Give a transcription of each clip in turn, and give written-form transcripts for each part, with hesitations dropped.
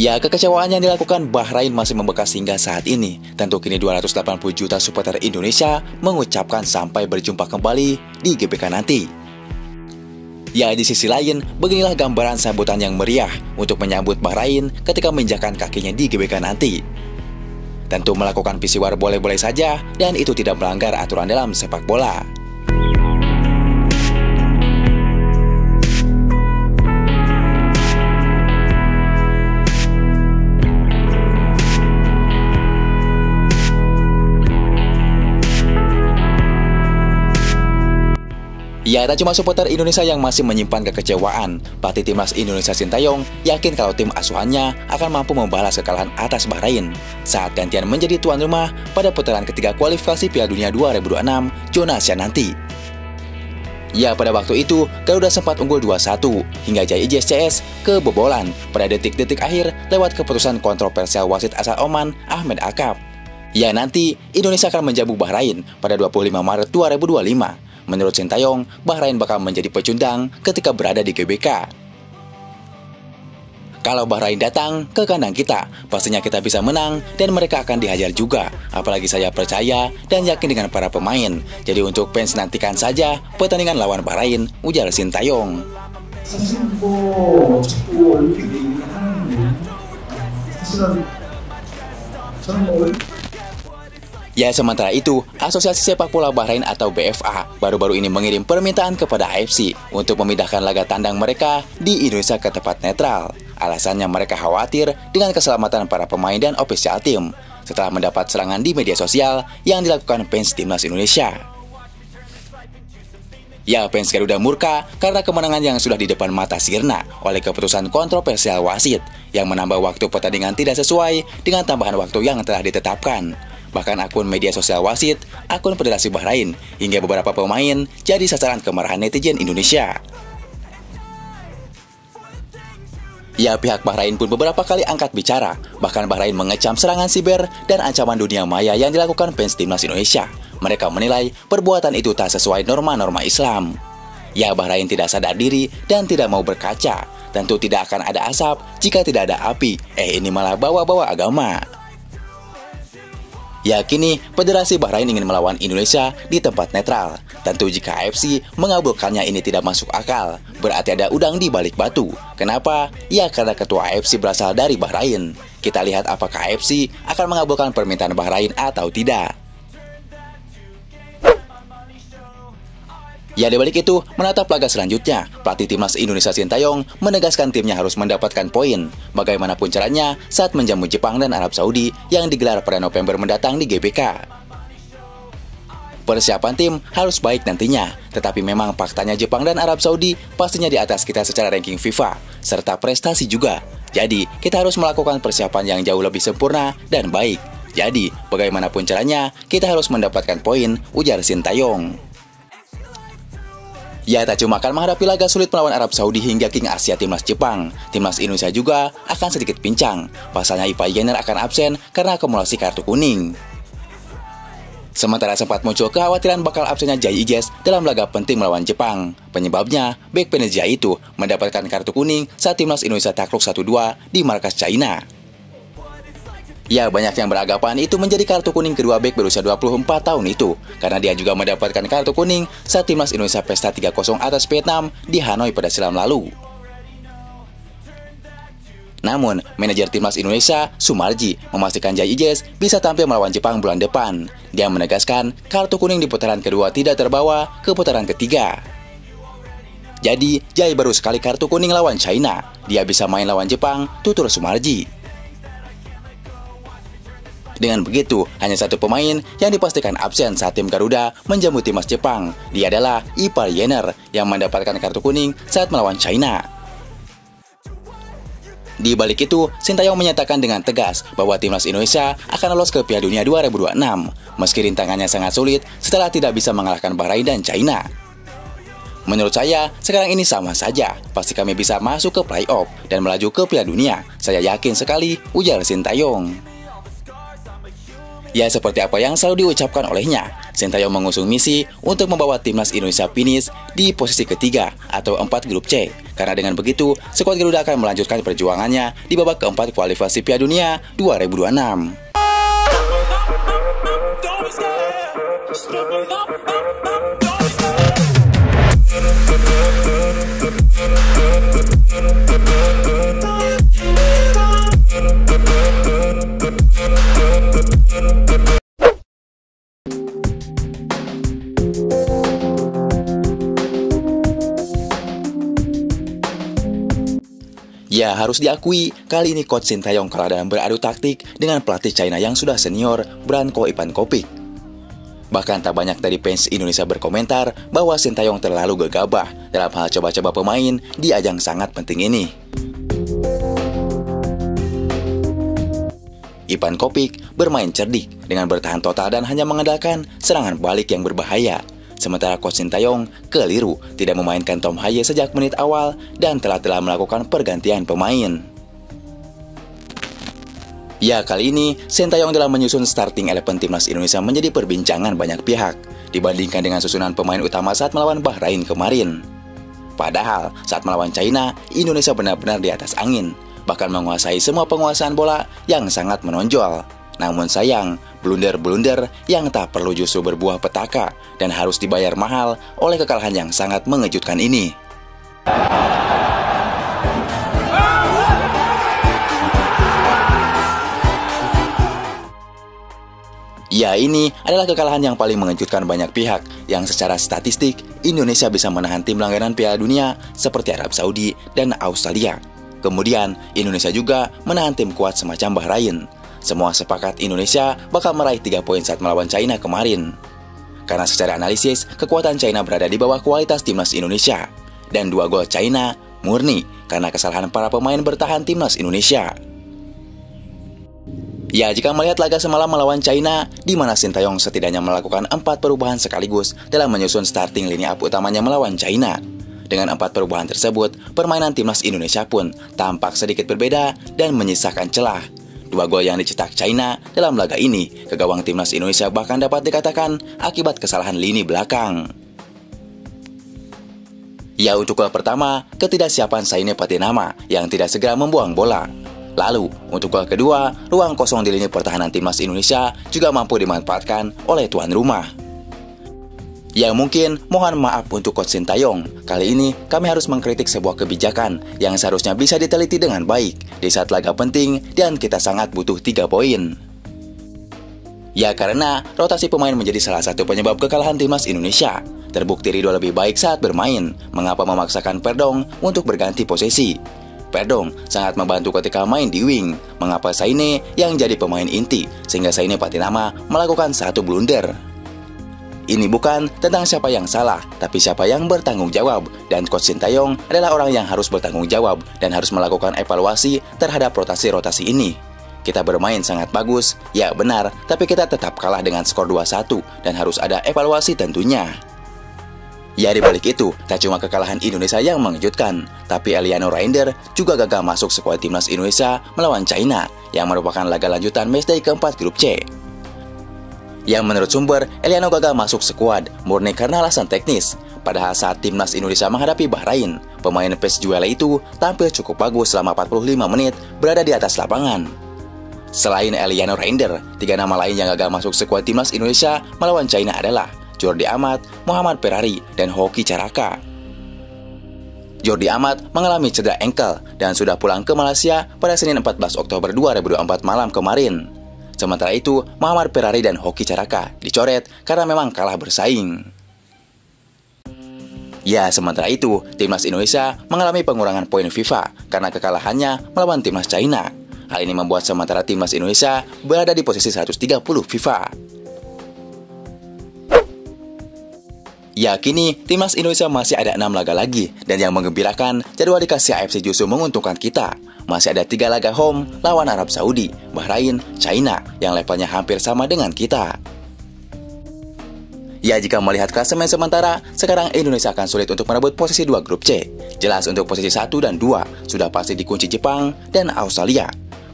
Ya, kekecewaan yang dilakukan Bahrain masih membekas hingga saat ini. Tentu kini 280 juta supporter Indonesia mengucapkan sampai berjumpa kembali di GBK nanti. Ya, di sisi lain, beginilah gambaran sambutan yang meriah untuk menyambut Bahrain ketika menginjakan kakinya di GBK nanti. Tentu melakukan PC war boleh-boleh saja, dan itu tidak melanggar aturan dalam sepak bola. Ya, tak cuma supporter Indonesia yang masih menyimpan kekecewaan. Pelatih timnas Indonesia Sintayong yakin kalau tim asuhannya akan mampu membalas kekalahan atas Bahrain saat gantian menjadi tuan rumah pada putaran ketiga kualifikasi Piala Dunia 2026 zona Asia nanti. Ya, pada waktu itu Garuda sempat unggul 2-1 hingga JIJS CS kebobolan pada detik-detik akhir lewat keputusan kontroversial wasit asal Oman Ahmed Akab. Ya, nanti Indonesia akan menjamu Bahrain pada 25 Maret 2025. Menurut Sintayong, Bahrain bakal menjadi pecundang ketika berada di GBK. Kalau Bahrain datang ke kandang kita, pastinya kita bisa menang dan mereka akan dihajar juga. Apalagi saya percaya dan yakin dengan para pemain. Jadi untuk fans nantikan saja pertandingan lawan Bahrain, ujar Sintayong. Ya, sementara itu, Asosiasi Sepak Bola Bahrain atau BFA baru-baru ini mengirim permintaan kepada AFC untuk memindahkan laga tandang mereka di Indonesia ke tempat netral. Alasannya mereka khawatir dengan keselamatan para pemain dan ofisial tim setelah mendapat serangan di media sosial yang dilakukan fans timnas Indonesia. Ya, fans Garuda murka karena kemenangan yang sudah di depan mata sirna oleh keputusan kontroversial wasit yang menambah waktu pertandingan tidak sesuai dengan tambahan waktu yang telah ditetapkan. Bahkan akun media sosial wasit, akun Federasi Bahrain, hingga beberapa pemain jadi sasaran kemarahan netizen Indonesia. Ya, pihak Bahrain pun beberapa kali angkat bicara. Bahkan Bahrain mengecam serangan siber dan ancaman dunia maya yang dilakukan fans timnas Indonesia. Mereka menilai perbuatan itu tak sesuai norma-norma Islam. Ya, Bahrain tidak sadar diri dan tidak mau berkaca. Tentu tidak akan ada asap jika tidak ada api. Ini malah bawa-bawa agama. Ya, kini Federasi Bahrain ingin melawan Indonesia di tempat netral. Tentu jika AFC mengabulkannya ini tidak masuk akal. Berarti ada udang di balik batu. Kenapa? Ya, karena ketua AFC berasal dari Bahrain. Kita lihat apakah AFC akan mengabulkan permintaan Bahrain atau tidak. Ya, dibalik itu, menatap laga selanjutnya, pelatih timnas Indonesia Sintayong menegaskan timnya harus mendapatkan poin bagaimanapun caranya saat menjamu Jepang dan Arab Saudi yang digelar pada November mendatang di GBK. Persiapan tim harus baik nantinya, tetapi memang faktanya Jepang dan Arab Saudi pastinya di atas kita secara ranking FIFA, serta prestasi juga. Jadi, kita harus melakukan persiapan yang jauh lebih sempurna dan baik. Jadi, bagaimanapun caranya, kita harus mendapatkan poin, ujar Sintayong. Ya, tak cuma akan menghadapi laga sulit melawan Arab Saudi hingga King Asia timnas Jepang, timnas Indonesia juga akan sedikit pincang. Pasalnya Ipa Yenner akan absen karena akumulasi kartu kuning. Sementara sempat muncul kekhawatiran bakal absennya JIJS dalam laga penting melawan Jepang. Penyebabnya, bek Venezia itu mendapatkan kartu kuning saat timnas Indonesia takluk 1-2 di markas China. Ya, banyak yang beranggapan itu menjadi kartu kuning kedua bek berusia 24 tahun itu, karena dia juga mendapatkan kartu kuning saat timnas Indonesia pesta 3-0 atas Vietnam di Hanoi pada silam lalu. Namun, manajer timnas Indonesia, Sumarji, memastikan JIJS bisa tampil melawan Jepang bulan depan. Dia menegaskan kartu kuning di putaran kedua tidak terbawa ke putaran ketiga. Jadi, Jai baru sekali kartu kuning lawan China. Dia bisa main lawan Jepang, tutur Sumarji. Dengan begitu, hanya satu pemain yang dipastikan absen saat tim Garuda menjamu timnas Jepang. Dia adalah Ipa Yenner yang mendapatkan kartu kuning saat melawan China. Di balik itu, Sintayong menyatakan dengan tegas bahwa timnas Indonesia akan lolos ke Piala Dunia 2026, meski rintangannya sangat sulit setelah tidak bisa mengalahkan Bahrain dan China. Menurut saya, sekarang ini sama saja. Pasti kami bisa masuk ke playoff dan melaju ke Piala Dunia. Saya yakin sekali, ujar Sintayong. Ya, seperti apa yang selalu diucapkan olehnya, Sintayong mengusung misi untuk membawa timnas Indonesia finish di posisi ketiga atau 4 grup C. Karena dengan begitu, skuad Garuda akan melanjutkan perjuangannya di babak keempat kualifikasi Piala Dunia 2026. Ya, harus diakui, kali ini Coach Sintayong kalah dalam beradu taktik dengan pelatih China yang sudah senior, Branko Ivkovic. Bahkan tak banyak dari fans Indonesia berkomentar bahwa Sintayong terlalu gegabah dalam hal coba-coba pemain di ajang sangat penting ini. Ivkovic bermain cerdik dengan bertahan total dan hanya mengandalkan serangan balik yang berbahaya. Sementara Coach Sintayong keliru tidak memainkan Tom Haye sejak menit awal dan telah melakukan pergantian pemain. Ya, kali ini Sintayong dalam menyusun starting 11 timnas Indonesia menjadi perbincangan banyak pihak dibandingkan dengan susunan pemain utama saat melawan Bahrain kemarin. Padahal saat melawan China, Indonesia benar-benar di atas angin, bahkan menguasai semua penguasaan bola yang sangat menonjol. Namun sayang, blunder-blunder yang tak perlu justru berbuah petaka dan harus dibayar mahal oleh kekalahan yang sangat mengejutkan ini. Ya, ini adalah kekalahan yang paling mengejutkan banyak pihak, yang secara statistik Indonesia bisa menahan tim langganan Piala Dunia seperti Arab Saudi dan Australia. Kemudian Indonesia juga menahan tim kuat semacam Bahrain. Semua sepakat Indonesia bakal meraih 3 poin saat melawan China kemarin. Karena secara analisis, kekuatan China berada di bawah kualitas timnas Indonesia. Dan 2 gol China murni karena kesalahan para pemain bertahan timnas Indonesia. Ya, jika melihat laga semalam melawan China, di mana Sintayong setidaknya melakukan 4 perubahan sekaligus dalam menyusun starting lini up utamanya melawan China. Dengan 4 perubahan tersebut, permainan timnas Indonesia pun tampak sedikit berbeda dan menyisakan celah. 2 gol yang dicetak China dalam laga ini ke gawang timnas Indonesia bahkan dapat dikatakan akibat kesalahan lini belakang. Ya, untuk gol pertama, ketidaksiapan Saine Patinama yang tidak segera membuang bola. Lalu, untuk gol kedua, ruang kosong di lini pertahanan timnas Indonesia juga mampu dimanfaatkan oleh tuan rumah. Ya, mungkin mohon maaf untuk Coach Sintayong. Kali ini kami harus mengkritik sebuah kebijakan yang seharusnya bisa diteliti dengan baik di saat laga penting dan kita sangat butuh 3 poin. Ya, karena rotasi pemain menjadi salah satu penyebab kekalahan timnas Indonesia. Terbukti Ridho lebih baik saat bermain, mengapa memaksakan Perdong untuk berganti posisi. Perdong sangat membantu ketika main di wing, mengapa Saine yang jadi pemain inti, sehingga Saine Patinama melakukan 1 blunder. Ini bukan tentang siapa yang salah, tapi siapa yang bertanggung jawab. Dan Coach Sintayong adalah orang yang harus bertanggung jawab dan harus melakukan evaluasi terhadap rotasi-rotasi ini. Kita bermain sangat bagus, ya benar, tapi kita tetap kalah dengan skor 2-1 dan harus ada evaluasi tentunya. Ya, di balik itu, tak cuma kekalahan Indonesia yang mengejutkan, tapi Eliano Reinder juga gagal masuk skuad timnas Indonesia melawan China, yang merupakan laga lanjutan matchday keempat grup C. Yang menurut sumber, Eliano gagal masuk skuad murni karena alasan teknis. Padahal saat timnas Indonesia menghadapi Bahrain, pemain PES Juele itu tampil cukup bagus selama 45 menit berada di atas lapangan. Selain Eliano Reinder, 3 nama lain yang gagal masuk skuad timnas Indonesia melawan China adalah Jordi Amat, Muhammad Ferrari, dan Hoki Caraka. Jordi Amat mengalami cedera engkel dan sudah pulang ke Malaysia pada Senin 14 Oktober 2024 malam kemarin. Sementara itu, Muhammad Ferrari dan Hoki Caraka dicoret karena memang kalah bersaing. Ya, sementara itu, timnas Indonesia mengalami pengurangan poin FIFA karena kekalahannya melawan timnas China. Hal ini membuat sementara timnas Indonesia berada di posisi 130 FIFA. Ya, kini timnas Indonesia masih ada 6 laga lagi, dan yang menggembirakan, jadwal dikasih AFC justru menguntungkan kita. Masih ada 3 laga home lawan Arab Saudi, Bahrain, China yang levelnya hampir sama dengan kita. Ya, jika melihat klasemen sementara, sekarang Indonesia akan sulit untuk merebut posisi 2 grup C. Jelas untuk posisi 1 dan 2 sudah pasti dikunci Jepang dan Australia.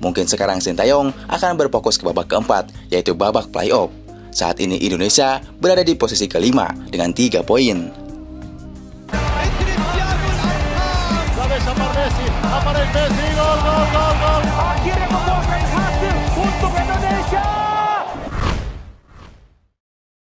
Mungkin sekarang Sintayong akan berfokus ke babak keempat, yaitu babak playoff. Saat ini Indonesia berada di posisi kelima dengan 3 poin. Aparece Messi, gol, gol.